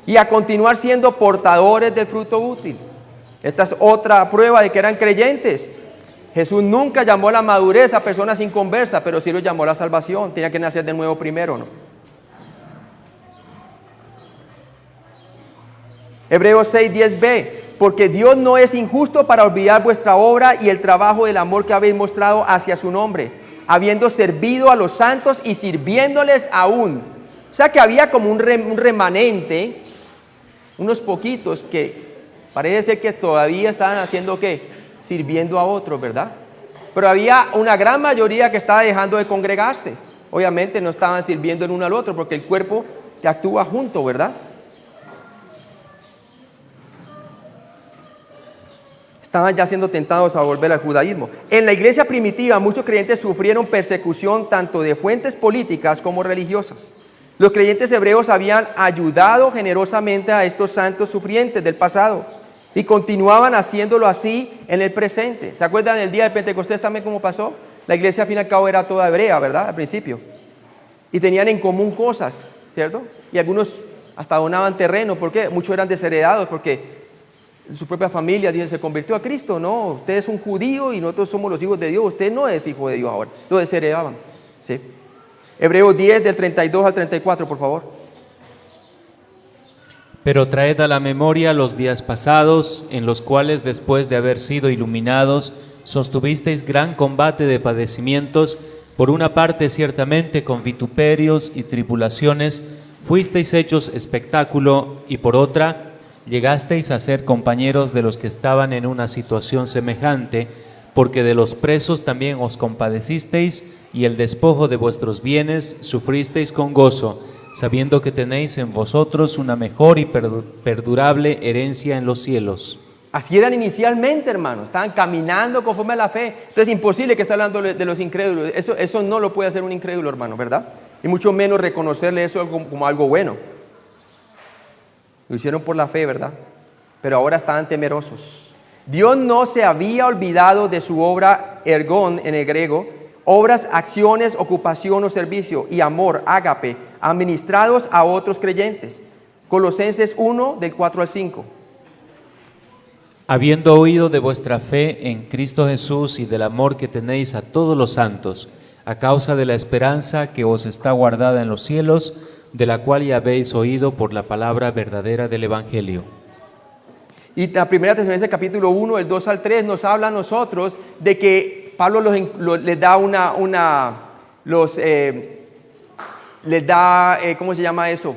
Y a continuar siendo portadores del fruto útil. Esta es otra prueba de que eran creyentes. Jesús nunca llamó a la madurez a personas inconversas, pero sí lo llamó a la salvación. Tenía que nacer de nuevo primero, ¿no? Hebreos 6:10b. Porque Dios no es injusto para olvidar vuestra obra y el trabajo del amor que habéis mostrado hacia su nombre, habiendo servido a los santos y sirviéndoles aún. O sea que había como un remanente, unos poquitos que parece ser que todavía estaban haciendo ¿qué? Sirviendo a otros, ¿verdad? Pero había una gran mayoría que estaba dejando de congregarse. Obviamente no estaban sirviendo el uno al otro porque el cuerpo te actúa junto, ¿verdad? Estaban ya siendo tentados a volver al judaísmo. En la iglesia primitiva, muchos creyentes sufrieron persecución tanto de fuentes políticas como religiosas. Los creyentes hebreos habían ayudado generosamente a estos santos sufrientes del pasado y continuaban haciéndolo así en el presente. ¿Se acuerdan del día de Pentecostés también cómo pasó? La iglesia al fin y al cabo era toda hebrea, ¿verdad? Al principio. Y tenían en común cosas, ¿cierto? Y algunos hasta donaban terreno. ¿Por qué? Muchos eran desheredados porque su propia familia dice, se convirtió a Cristo. No, usted es un judío y nosotros somos los hijos de Dios. Usted no es hijo de Dios ahora. Lo desheredaban. ¿Sí? Hebreos 10 del 32 al 34, por favor. Pero traed a la memoria los días pasados, en los cuales después de haber sido iluminados, sostuvisteis gran combate de padecimientos, por una parte ciertamente con vituperios y tribulaciones, fuisteis hechos espectáculo, y por otra, llegasteis a ser compañeros de los que estaban en una situación semejante, porque de los presos también os compadecisteis, y el despojo de vuestros bienes sufristeis con gozo, sabiendo que tenéis en vosotros una mejor y perdurable herencia en los cielos. Así eran inicialmente, hermanos, estaban caminando conforme a la fe. Entonces es imposible que esté hablando de los incrédulos. Eso no lo puede hacer un incrédulo, hermano, ¿verdad? Y mucho menos reconocerle eso como algo bueno. Lo hicieron por la fe, ¿verdad? Pero ahora estaban temerosos. Dios no se había olvidado de su obra ergon en el griego, obras, acciones, ocupación o servicio y amor, ágape, administrados a otros creyentes. Colosenses 1, del 4 al 5. Habiendo oído de vuestra fe en Cristo Jesús y del amor que tenéis a todos los santos, a causa de la esperanza que os está guardada en los cielos, de la cual ya habéis oído por la palabra verdadera del Evangelio. Y la primera Tesalonicenses capítulo 1, del 2 al 3, nos habla a nosotros de que Pablo les da ¿cómo se llama eso?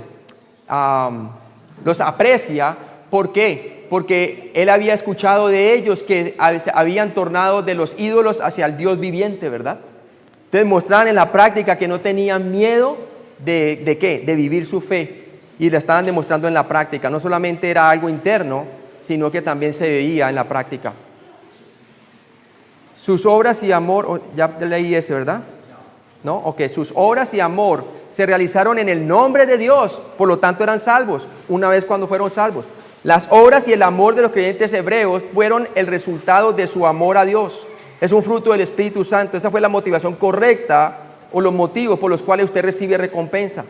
Los aprecia. ¿Por qué? Porque él había escuchado de ellos que habían tornado de los ídolos hacia el Dios viviente, ¿verdad? Entonces mostraban en la práctica que no tenían miedo ¿de qué? De vivir su fe. Y la estaban demostrando en la práctica. No solamente era algo interno, sino que también se veía en la práctica. Sus obras y amor, ya leí ese, ¿verdad? ¿No? Ok, sus obras y amor se realizaron en el nombre de Dios, por lo tanto eran salvos, una vez cuando fueron salvos. Las obras y el amor de los creyentes hebreos fueron el resultado de su amor a Dios. Es un fruto del Espíritu Santo. Esa fue la motivación correcta o los motivos por los cuales usted recibe recompensa.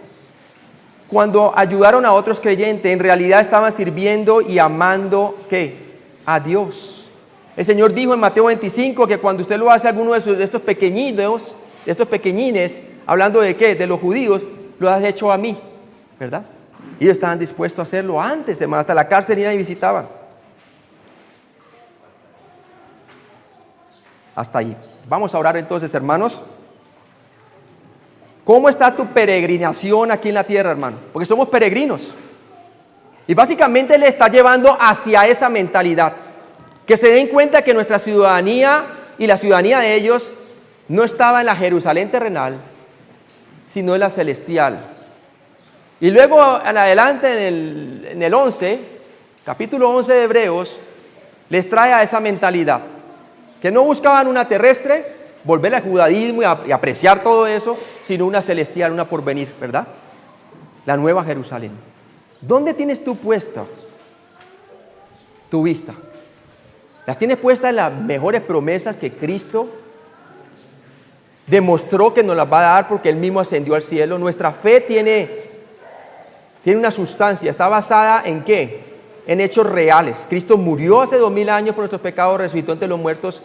Cuando ayudaron a otros creyentes, en realidad estaban sirviendo y amando, ¿qué? A Dios. El Señor dijo en Mateo 25 que cuando usted lo hace a alguno de estos pequeñines, hablando de ¿qué? De los judíos, lo has hecho a mí, ¿verdad? Y ellos estaban dispuestos a hacerlo antes, hermano, hasta la cárcel iban y visitaban. Hasta ahí. Vamos a orar entonces, hermanos. ¿Cómo está tu peregrinación aquí en la tierra, hermano? Porque somos peregrinos. Y básicamente le está llevando hacia esa mentalidad. Que se den cuenta que nuestra ciudadanía y la ciudadanía de ellos no estaba en la Jerusalén terrenal, sino en la celestial. Y luego en adelante en el 11, capítulo 11 de Hebreos, les trae a esa mentalidad. Que no buscaban una terrestre, volver al judaísmo y apreciar todo eso, sino una celestial, una porvenir, ¿verdad? La nueva Jerusalén. ¿Dónde tienes tú puesta tu vista? ¿Las tienes puestas en las mejores promesas que Cristo demostró que nos las va a dar porque Él mismo ascendió al cielo? Nuestra fe tiene una sustancia, está basada ¿en qué? En hechos reales. Cristo murió hace 2000 años por nuestros pecados, resucitó entre los muertos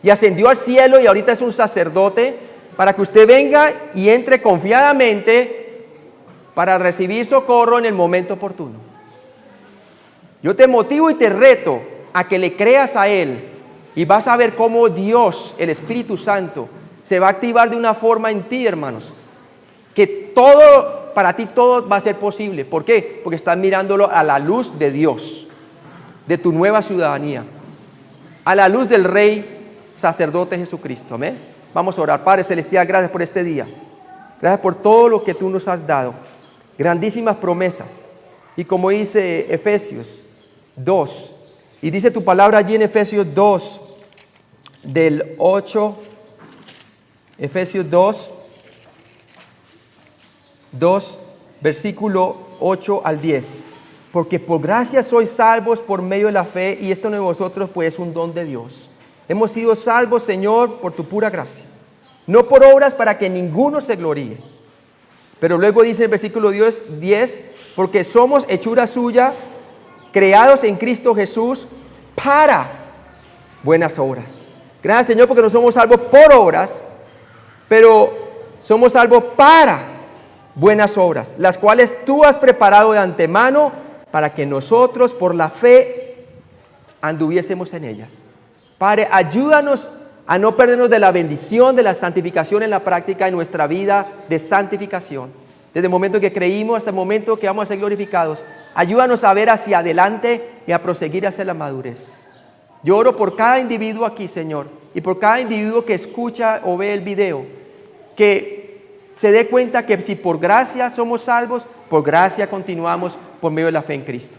y ascendió al cielo y ahorita es un sacerdote para que usted venga y entre confiadamente para recibir socorro en el momento oportuno. Yo te motivo y te reto a que le creas a Él y vas a ver cómo Dios, el Espíritu Santo, se va a activar de una forma en ti, hermanos, que todo, para ti todo va a ser posible. ¿Por qué? Porque estás mirándolo a la luz de Dios, de tu nueva ciudadanía, a la luz del Rey Sacerdote Jesucristo. Amén. Vamos a orar. Padre Celestial, gracias por este día. Gracias por todo lo que tú nos has dado. Grandísimas promesas. Y como dice Efesios 2, y dice tu palabra allí en Efesios 2, del 8, Efesios 2, versículo 8 al 10. Porque por gracia sois salvos por medio de la fe, y esto no de vosotros, pues es un don de Dios. Hemos sido salvos, Señor, por tu pura gracia, no por obras para que ninguno se gloríe. Pero luego dice el versículo 10, porque somos hechura suya, creados en Cristo Jesús para buenas obras. Gracias, Señor, porque no somos salvos por obras, pero somos salvos para buenas obras, las cuales tú has preparado de antemano para que nosotros por la fe anduviésemos en ellas. Padre, ayúdanos a no perdernos de la bendición de la santificación en la práctica en nuestra vida de santificación. Desde el momento que creímos hasta el momento que vamos a ser glorificados, ayúdanos a ver hacia adelante y a proseguir hacia la madurez. Yo oro por cada individuo aquí, Señor, y por cada individuo que escucha o ve el video, que se dé cuenta que si por gracia somos salvos, por gracia continuamos por medio de la fe en Cristo.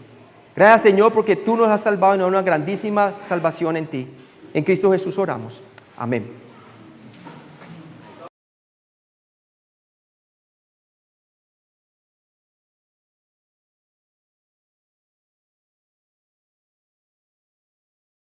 Gracias, Señor, porque tú nos has salvado y nos has dado una grandísima salvación en ti. En Cristo Jesús oramos. Amén.